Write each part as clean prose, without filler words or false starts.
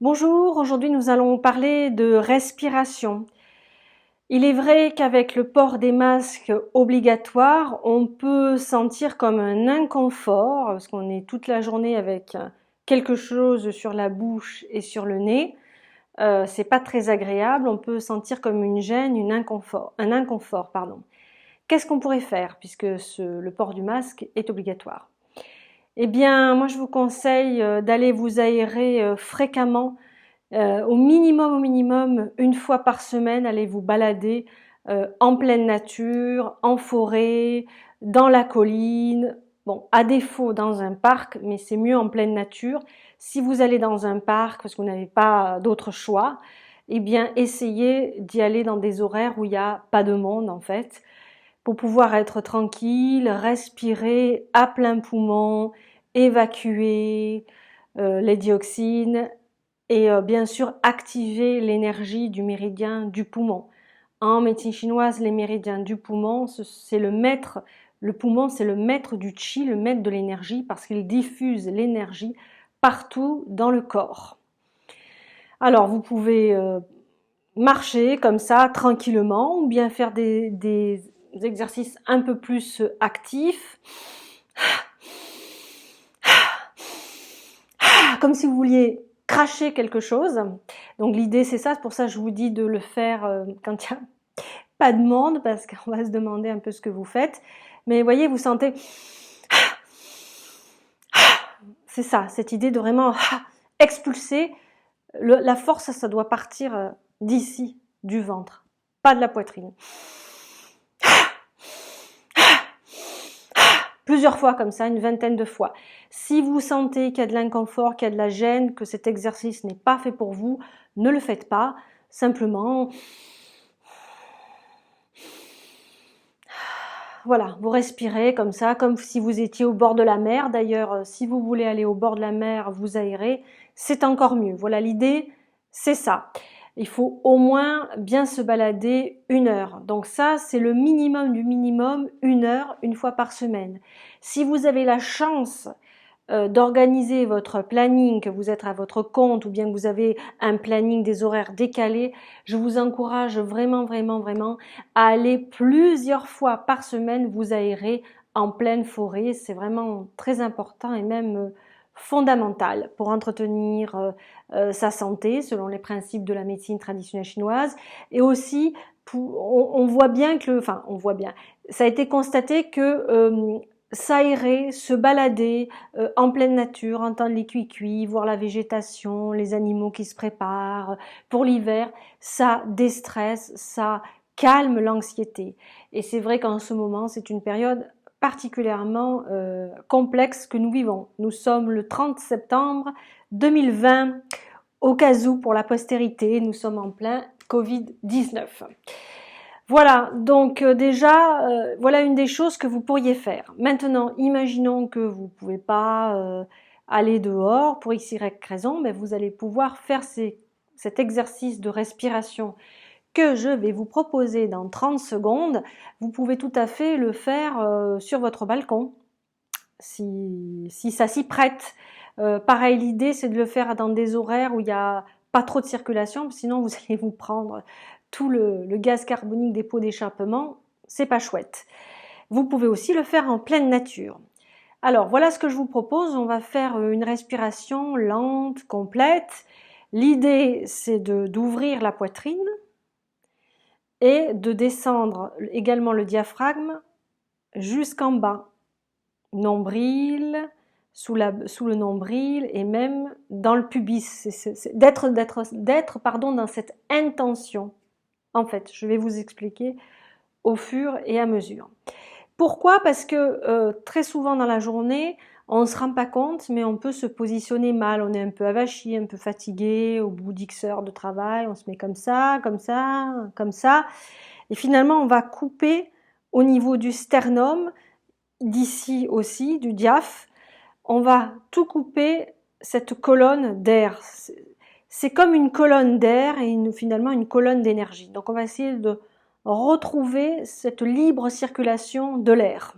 Bonjour, aujourd'hui nous allons parler de respiration. Il est vrai qu'avec le port des masques obligatoires, on peut sentir comme un inconfort, parce qu'on est toute la journée avec quelque chose sur la bouche et sur le nez. C'est pas très agréable, on peut sentir comme une gêne, un inconfort, pardon. Qu'est-ce qu'on pourrait faire puisque le port du masque est obligatoire? Eh bien, moi je vous conseille d'aller vous aérer fréquemment. Au minimum, une fois par semaine, allez vous balader en pleine nature, en forêt, dans la colline. Bon, à défaut dans un parc, mais c'est mieux en pleine nature. Si vous allez dans un parc parce que vous n'avez pas d'autre choix, eh bien, essayez d'y aller dans des horaires où il n'y a pas de monde en fait, pour pouvoir être tranquille, respirer à plein poumon, évacuer les dioxines et bien sûr activer l'énergie du méridien du poumon. En médecine chinoise, les méridiens du poumon, c'est le maître, le poumon c'est le maître du qi, le maître de l'énergie parce qu'il diffuse l'énergie partout dans le corps. Alors vous pouvez marcher comme ça tranquillement ou bien faire des exercices un peu plus actifs, comme si vous vouliez cracher quelque chose. Donc l'idée c'est ça, c'est pour ça que je vous dis de le faire quand il n'y a pas de monde, parce qu'on va se demander un peu ce que vous faites. Mais voyez, vous sentez, c'est ça, cette idée de vraiment expulser. La force, ça doit partir d'ici, du ventre, pas de la poitrine. Plusieurs fois comme ça, une vingtaine de fois. Si vous sentez qu'il y a de l'inconfort, qu'il y a de la gêne, que cet exercice n'est pas fait pour vous, ne le faites pas. Simplement, voilà, vous respirez comme ça, comme si vous étiez au bord de la mer. D'ailleurs, si vous voulez aller au bord de la mer, vous aérez, c'est encore mieux. Voilà, l'idée, c'est ça. Il faut au moins bien se balader 1 heure. Donc ça, c'est le minimum du minimum, 1 heure, une fois par semaine. Si vous avez la chance d'organiser votre planning, que vous êtes à votre compte ou bien que vous avez un planning des horaires décalés, je vous encourage vraiment, vraiment, vraiment à aller plusieurs fois par semaine vous aérer en pleine forêt. C'est vraiment très important et même fondamental pour entretenir sa santé selon les principes de la médecine traditionnelle chinoise et aussi on voit bien que, enfin on voit bien, ça a été constaté que s'aérer, se balader en pleine nature, entendre les cuicuis, voir la végétation, les animaux qui se préparent pour l'hiver, ça déstresse, ça calme l'anxiété. Et c'est vrai qu'en ce moment, c'est une période particulièrement complexe que nous vivons. Nous sommes le 30 septembre 2020, au cas où pour la postérité, nous sommes en plein Covid-19. Voilà, donc déjà, voilà une des choses que vous pourriez faire. Maintenant, imaginons que vous ne pouvez pas aller dehors pour x, y raison, mais vous allez pouvoir faire cet exercice de respiration que je vais vous proposer dans 30 secondes. Vous pouvez tout à fait le faire sur votre balcon, si ça s'y prête. Pareil, l'idée c'est de le faire dans des horaires où il n'y a pas trop de circulation, sinon vous allez vous prendre tout le gaz carbonique des pots d'échappement, c'est pas chouette. Vous pouvez aussi le faire en pleine nature. Alors voilà ce que je vous propose, on va faire une respiration lente, complète. L'idée c'est d'ouvrir la poitrine et de descendre également le diaphragme jusqu'en bas. Nombril, sous le nombril et même dans le pubis. D'être dans cette intention. En fait, je vais vous expliquer au fur et à mesure. Pourquoi? Parce que très souvent dans la journée, on ne se rend pas compte, mais on peut se positionner mal. On est un peu avachi, un peu fatigué, au bout d'X heures de travail, on se met comme ça, comme ça, comme ça. Et finalement, on va couper au niveau du sternum, d'ici aussi, du diaph. On va tout couper, cette colonne d'air. C'est comme une colonne d'air et finalement une colonne d'énergie. Donc on va essayer de retrouver cette libre circulation de l'air.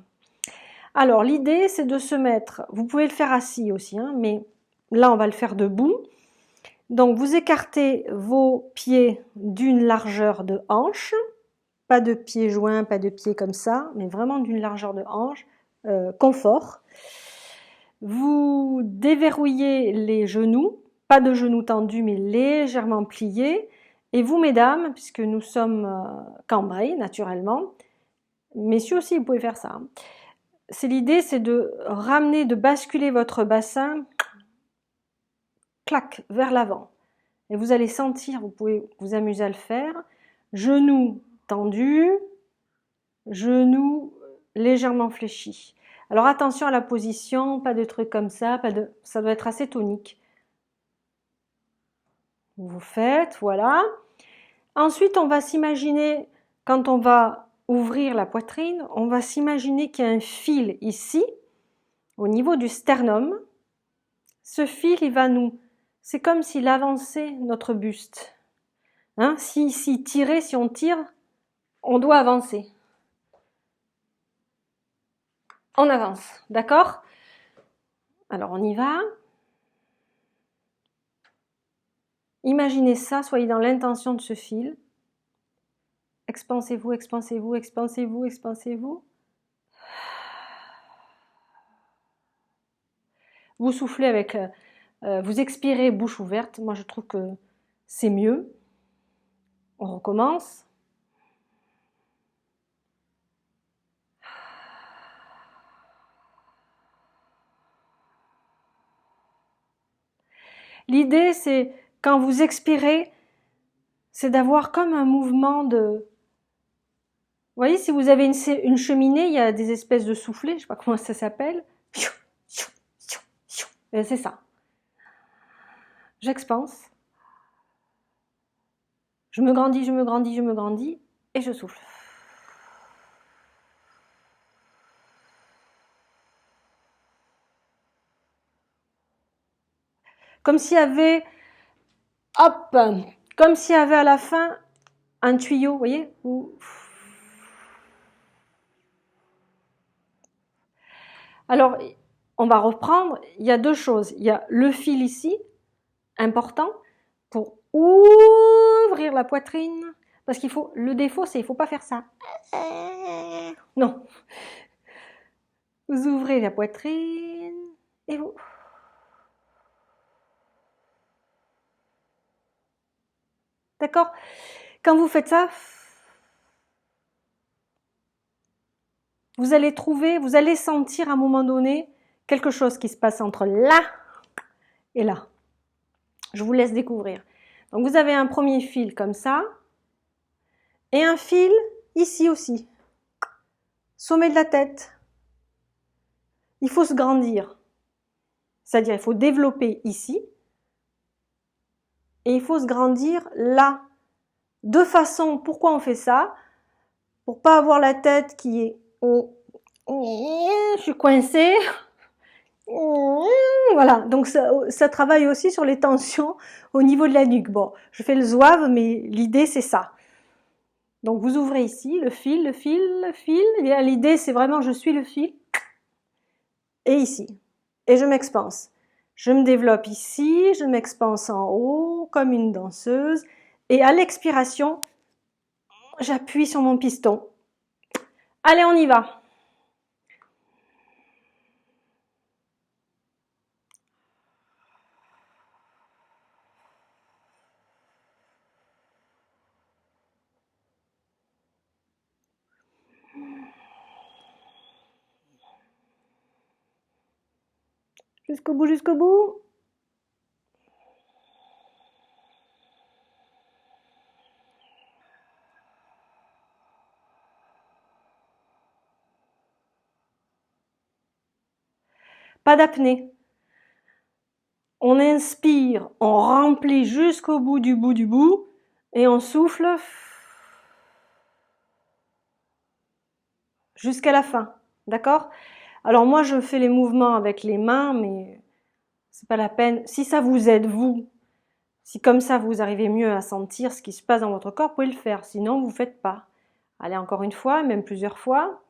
Alors l'idée c'est de se mettre, vous pouvez le faire assis aussi, hein, mais là on va le faire debout. Donc vous écartez vos pieds d'une largeur de hanche, pas de pieds joints, pas de pieds comme ça, mais vraiment d'une largeur de hanche, confort. Vous déverrouillez les genoux, pas de genoux tendus mais légèrement pliés. Et vous mesdames, puisque nous sommes cambrés naturellement, messieurs aussi vous pouvez faire ça. C'est l'idée, c'est de ramener, de basculer votre bassin, clac, vers l'avant. Et vous allez sentir, vous pouvez vous amuser à le faire, genoux tendus, genoux légèrement fléchis. Alors attention à la position, pas de trucs comme ça, ça doit être assez tonique. Vous faites, voilà. Ensuite, on va s'imaginer, quand on va ouvrir la poitrine, on va s'imaginer qu'il y a un fil ici, au niveau du sternum. Ce fil, c'est comme s'il avançait notre buste. Hein? Si on tire, on doit avancer. On avance, d'accord? Alors on y va. Imaginez ça, soyez dans l'intention de ce fil. Expansez-vous, expansez-vous, expansez-vous, expansez-vous. Vous soufflez avec, vous expirez bouche ouverte. Moi je trouve que c'est mieux. On recommence. L'idée c'est, quand vous expirez, c'est d'avoir comme un mouvement de... Vous voyez, si vous avez une cheminée, il y a des espèces de soufflets, je ne sais pas comment ça s'appelle. C'est ça. J'expanse. Je me grandis, je me grandis, je me grandis, et je souffle. Comme s'il y avait, hop, comme s'il y avait à la fin un tuyau, vous voyez? Alors, on va reprendre, il y a deux choses. Il y a le fil ici, important, pour ouvrir la poitrine. Parce qu'il faut, le défaut, c'est qu'il ne faut pas faire ça. Non. Vous ouvrez la poitrine et vous... D'accord? Quand vous faites ça, vous allez trouver, vous allez sentir à un moment donné quelque chose qui se passe entre là et là. Je vous laisse découvrir. Donc vous avez un premier fil comme ça et un fil ici aussi. Sommet de la tête. Il faut se grandir. C'est-à-dire il faut développer ici et il faut se grandir là. De façon, pourquoi on fait ça? Pour pas avoir la tête qui est... Je suis coincée. Voilà, donc ça travaille aussi sur les tensions au niveau de la nuque. Bon, je fais le zouave, mais l'idée c'est ça. Donc vous ouvrez ici le fil, le fil, le fil. L'idée c'est vraiment je suis le fil. Et ici. Et je m'expanse. Je me développe ici, je m'expanse en haut comme une danseuse. Et à l'expiration, j'appuie sur mon piston. Allez, on y va. Jusqu'au bout, jusqu'au bout. Pas d'apnée. On inspire, on remplit jusqu'au bout du bout du bout et on souffle jusqu'à la fin. D'accord? Alors moi je fais les mouvements avec les mains, mais c'est pas la peine. Si ça vous aide, vous, si comme ça vous arrivez mieux à sentir ce qui se passe dans votre corps, vous pouvez le faire. Sinon, vous ne faites pas. Allez, encore une fois, même plusieurs fois.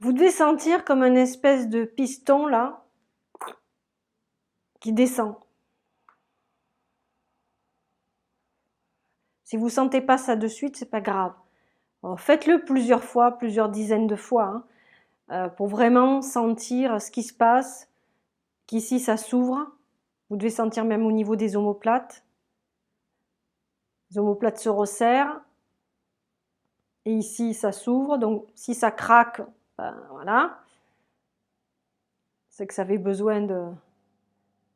Vous devez sentir comme une espèce de piston là qui descend. Si vous sentez pas ça de suite, c'est pas grave. Faites-le plusieurs fois, plusieurs dizaines de fois, hein, pour vraiment sentir ce qui se passe, qu'ici ça s'ouvre. Vous devez sentir même au niveau des omoplates. Les omoplates se resserrent. Et ici, ça s'ouvre. Donc, si ça craque, ben, voilà. C'est que ça avait besoin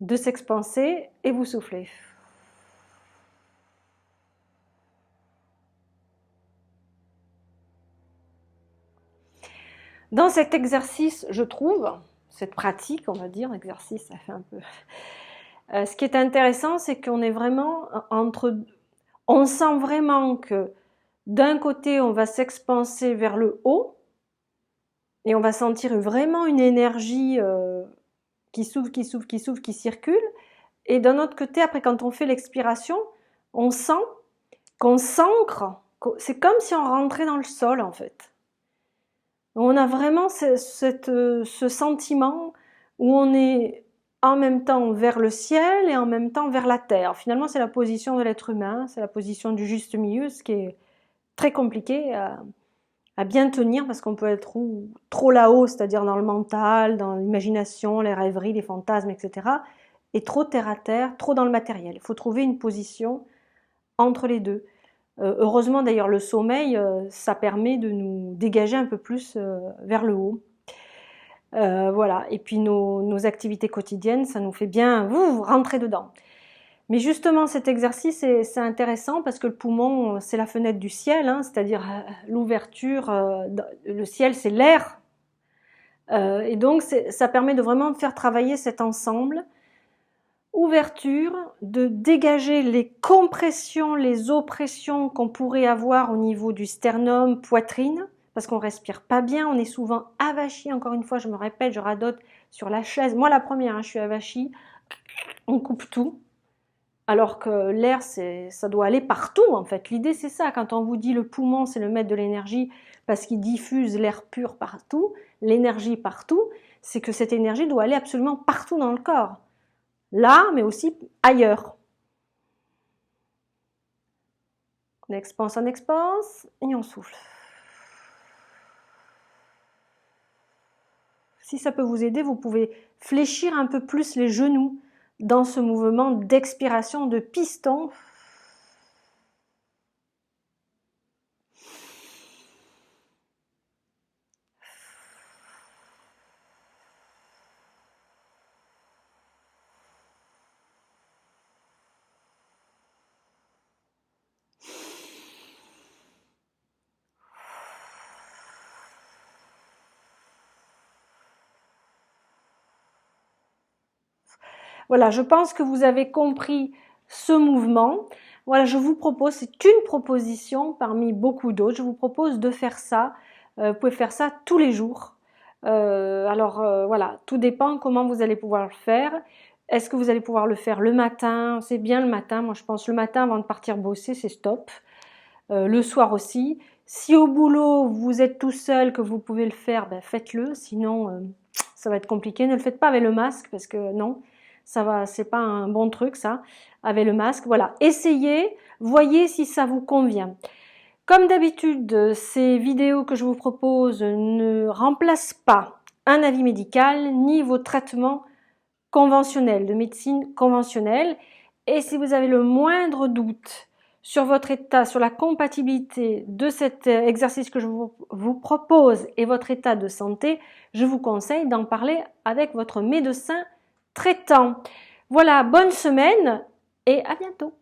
de s'expanser. Et vous soufflez. Dans cet exercice, je trouve, cette pratique, on va dire, exercice, ça fait un peu... ce qui est intéressant, c'est qu'on est vraiment entre... On sent vraiment que d'un côté, on va s'expanser vers le haut, et on va sentir vraiment une énergie qui s'ouvre, qui s'ouvre, qui s'ouvre, qui circule. Et d'un autre côté, après, quand on fait l'expiration, on sent qu'on s'ancre. C'est comme si on rentrait dans le sol, en fait. On a vraiment ce sentiment où on est en même temps vers le ciel et en même temps vers la terre. Finalement, c'est la position de l'être humain, c'est la position du juste milieu, ce qui est très compliqué à bien tenir parce qu'on peut être trop là-haut, c'est-à-dire dans le mental, dans l'imagination, les rêveries, les fantasmes, etc. Et trop terre à terre, trop dans le matériel. Il faut trouver une position entre les deux. Heureusement d'ailleurs le sommeil, ça permet de nous dégager un peu plus vers le haut. Voilà, et puis nos activités quotidiennes, ça nous fait bien rentrer dedans. Mais justement cet exercice c'est intéressant parce que le poumon c'est la fenêtre du ciel, hein, c'est-à-dire l'ouverture, le ciel c'est l'air. Et donc ça permet de vraiment faire travailler cet ensemble. Ouverture, de dégager les compressions, les oppressions qu'on pourrait avoir au niveau du sternum, poitrine, parce qu'on respire pas bien, on est souvent avachi, encore une fois, je me répète, je radote sur la chaise. Moi la première, hein, je suis avachie, on coupe tout, alors que l'air, ça doit aller partout en fait. L'idée c'est ça, quand on vous dit le poumon c'est le maître de l'énergie, parce qu'il diffuse l'air pur partout, l'énergie partout, c'est que cette énergie doit aller absolument partout dans le corps. Là, mais aussi ailleurs. On expanse et on souffle. Si ça peut vous aider, vous pouvez fléchir un peu plus les genoux dans ce mouvement d'expiration de piston. Voilà, je pense que vous avez compris ce mouvement. Voilà, je vous propose, c'est une proposition parmi beaucoup d'autres, je vous propose de faire ça. Vous pouvez faire ça tous les jours. Voilà, tout dépend comment vous allez pouvoir le faire. Est-ce que vous allez pouvoir le faire le matin? C'est bien le matin, moi je pense le matin avant de partir bosser, c'est stop. Le soir aussi. Si au boulot vous êtes tout seul, que vous pouvez le faire, ben faites-le, sinon ça va être compliqué. Ne le faites pas avec le masque parce que non, ça va, c'est pas un bon truc ça, avec le masque. Voilà, essayez, voyez si ça vous convient. Comme d'habitude, ces vidéos que je vous propose ne remplacent pas un avis médical ni vos traitements conventionnels, de médecine conventionnelle. Et si vous avez le moindre doute sur votre état, sur la compatibilité de cet exercice que je vous propose et votre état de santé, je vous conseille d'en parler avec votre médecin traitant. Voilà, bonne semaine et à bientôt.